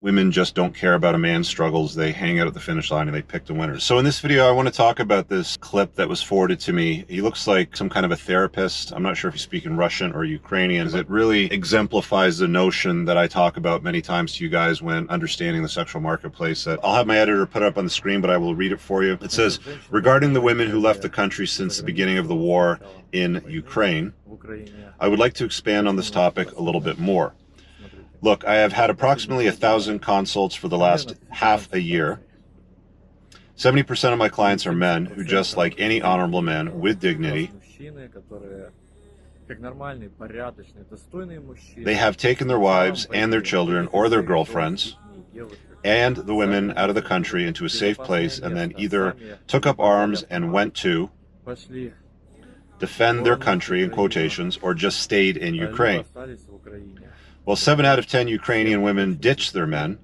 women just don't care about a man's struggles. They hang out at the finish line and they pick the winners. So in this video, I want to talk about this clip that was forwarded to me. He looks like some kind of a therapist. I'm not sure if he's speaking Russian or Ukrainian. It really exemplifies the notion that I talk about many times to you guys when understanding the sexual marketplace. I'll have my editor put it up on the screen, but I will read it for you. It says, regarding the women who left the country since the beginning of the war in Ukraine, I would like to expand on this topic a little bit more. Look, I have had approximately 1,000 consults for the last half a year. 70% of my clients are men who, just like any honorable man with dignity, they have taken their wives and their children or their girlfriends and the women out of the country into a safe place and then either took up arms and went to defend their country, in quotations, or just stayed in Ukraine. Well, 7 out of 10 Ukrainian women ditched their men,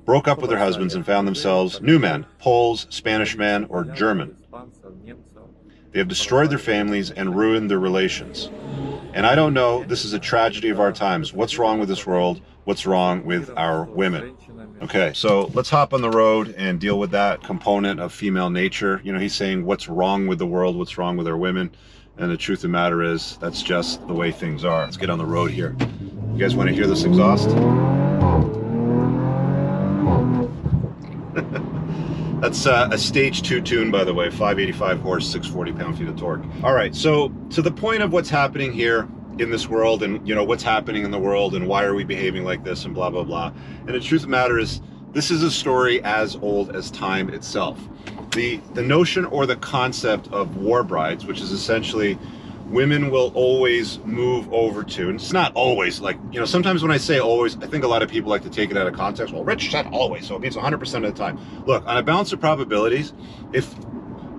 broke up with their husbands, and found themselves new men, Poles, Spanish men, or German. They have destroyed their families and ruined their relations. And I don't know, this is a tragedy of our times. What's wrong with this world? What's wrong with our women? Okay, so let's hop on the road and deal with that component of female nature. You know, he's saying what's wrong with the world, what's wrong with our women. And the truth of the matter is, that's just the way things are. Let's get on the road here. You guys want to hear this exhaust? That's a stage 2 tune, by the way, 585 horse, 640 pound-feet of torque. All right, so to the point of what's happening here in this world and, you know, what's happening in the world and why are we behaving like this and blah, blah, blah. And the truth of the matter is, this is a story as old as time itself. The notion or the concept of war brides, which is essentially women will always move over to, and it's not always, like, you know, sometimes when I say always, I think a lot of people like to take it out of context. Well, Rich said always, so it means 100% of the time. Look, on a balance of probabilities, if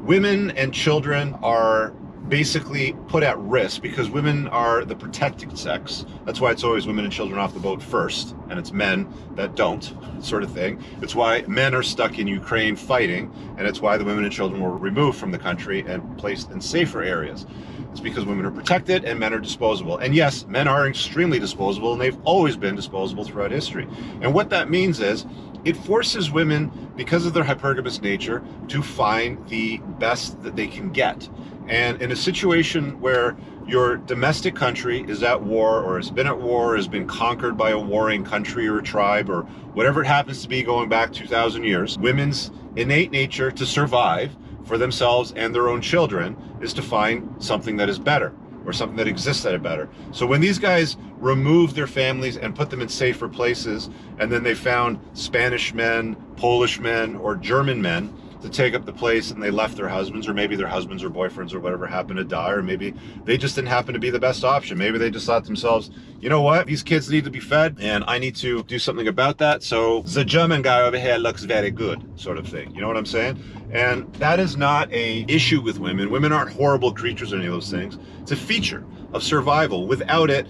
women and children are basically put at risk, because women are the protected sex, that's why it's always women and children off the boat first, and it's men that don't, sort of thing. It's why men are stuck in Ukraine fighting, and it's why the women and children were removed from the country and placed in safer areas. It's because women are protected and men are disposable. And yes, men are extremely disposable, and they've always been disposable throughout history. And what that means is, it forces women, because of their hypergamous nature, to find the best that they can get. And in a situation where your domestic country is at war, or has been at war, or has been conquered by a warring country or a tribe, or whatever it happens to be going back 2,000 years, women's innate nature to survive for themselves and their own children is to find something that is better, or something that exists that is better. So when these guys removed their families and put them in safer places, and then they found Spanish men, Polish men, or German men to take up the place, and they left their husbands, or maybe their husbands or boyfriends or whatever happened to die, or maybe they just didn't happen to be the best option. Maybe they just thought to themselves, you know what, these kids need to be fed and I need to do something about that, so the German guy over here looks very good, sort of thing. You know what I'm saying? And that is not a issue with women. Women aren't horrible creatures or any of those things. It's a feature of survival. Without it,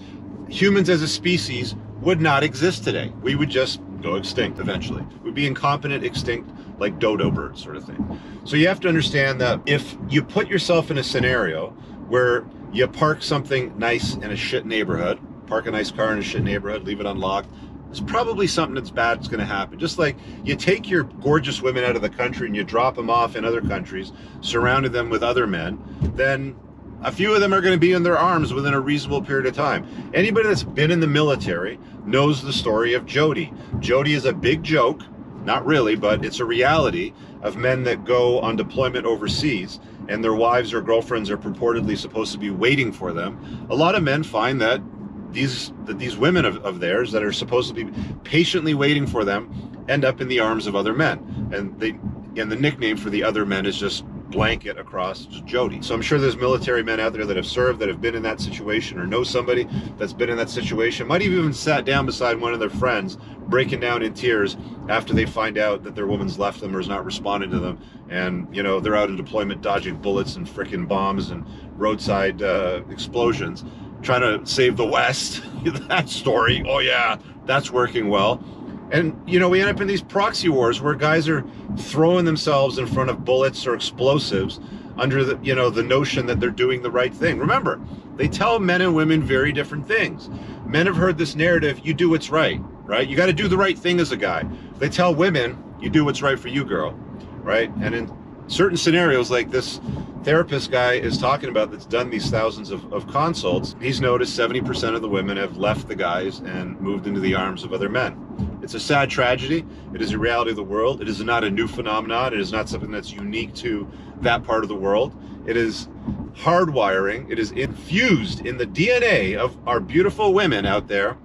humans as a species would not exist today. We would just go extinct eventually. We'd be incompetent, extinct, like dodo birds, sort of thing. So you have to understand that if you put yourself in a scenario where you park something nice in a shit neighborhood, park a nice car in a shit neighborhood, leave it unlocked, there's probably something that's bad that's going to happen. Just like you take your gorgeous women out of the country and you drop them off in other countries, surrounded them with other men, then a few of them are going to be in their arms within a reasonable period of time. Anybody that's been in the military knows the story of Jody. Jody is a big joke, not really, but it's a reality of men that go on deployment overseas and their wives or girlfriends are purportedly supposed to be waiting for them. A lot of men find that these women of theirs that are supposed to be patiently waiting for them end up in the arms of other men. And the nickname for the other men is just blanket across Jody. So I'm sure there's military men out there that have served, that have been in that situation, or know somebody that's been in that situation, might have even sat down beside one of their friends breaking down in tears after they find out that their woman's left them or is not responding to them, and you know they're out in deployment dodging bullets and frickin' bombs and roadside explosions trying to save the West. That story, oh yeah, that's working well. And, you know, we end up in these proxy wars where guys are throwing themselves in front of bullets or explosives under the, you know, the notion that they're doing the right thing. Remember, they tell men and women very different things. Men have heard this narrative, you do what's right, right? You got to do the right thing as a guy. They tell women, you do what's right for you, girl, right? And in certain scenarios like this therapist guy is talking about that's done these thousands of consults, he's noticed 70% of the women have left the guys and moved into the arms of other men. It's a sad tragedy. It is a reality of the world. It is not a new phenomenon. It is not something that's unique to that part of the world. It is hardwiring. It is infused in the DNA of our beautiful women out there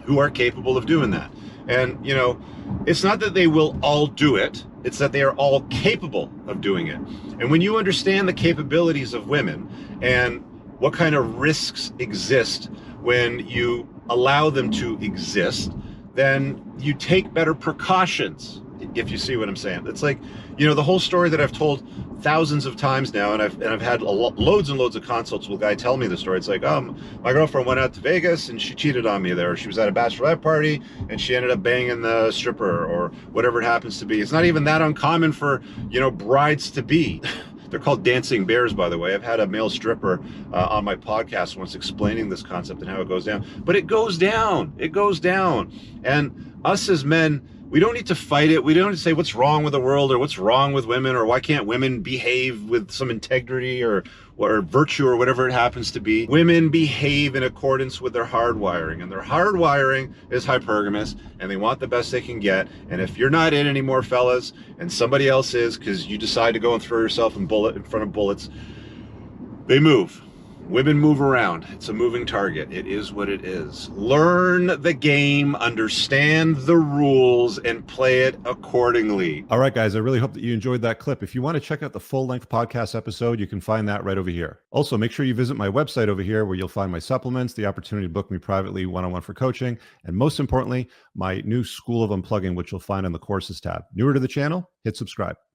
who are capable of doing that. And, you know, it's not that they will all do it. It's that they are all capable of doing it. And when you understand the capabilities of women and what kind of risks exist when you allow them to exist, then you take better precautions, if you see what I'm saying. It's like, you know, the whole story that I've told thousands of times now, and I've had loads and loads of consults with a guy tell me the story. It's like, my girlfriend went out to Vegas and she cheated on me there. She was at a bachelorette party and she ended up banging the stripper or whatever it happens to be. It's not even that uncommon for, you know, brides to be. They're called dancing bears, by the way. I've had a male stripper on my podcast once explaining this concept and how it goes down. But it goes down. It goes down. And us as men, we don't need to fight it. We don't need to say what's wrong with the world or what's wrong with women or why can't women behave with some integrity or virtue or whatever it happens to be. Women behave in accordance with their hardwiring, and their hardwiring is hypergamous, and they want the best they can get. And if you're not in anymore, fellas, and somebody else is because you decide to go and throw yourself in front of bullets, they move. Women move around. It's a moving target. It is what it is. Learn the game, understand the rules, and play it accordingly. All right, guys, I really hope that you enjoyed that clip. If you want to check out the full-length podcast episode, you can find that right over here. Also, make sure you visit my website over here where you'll find my supplements, the opportunity to book me privately one-on-one for coaching, and most importantly, my new School of Unplugging, which you'll find on the courses tab. Newer to the channel, hit subscribe.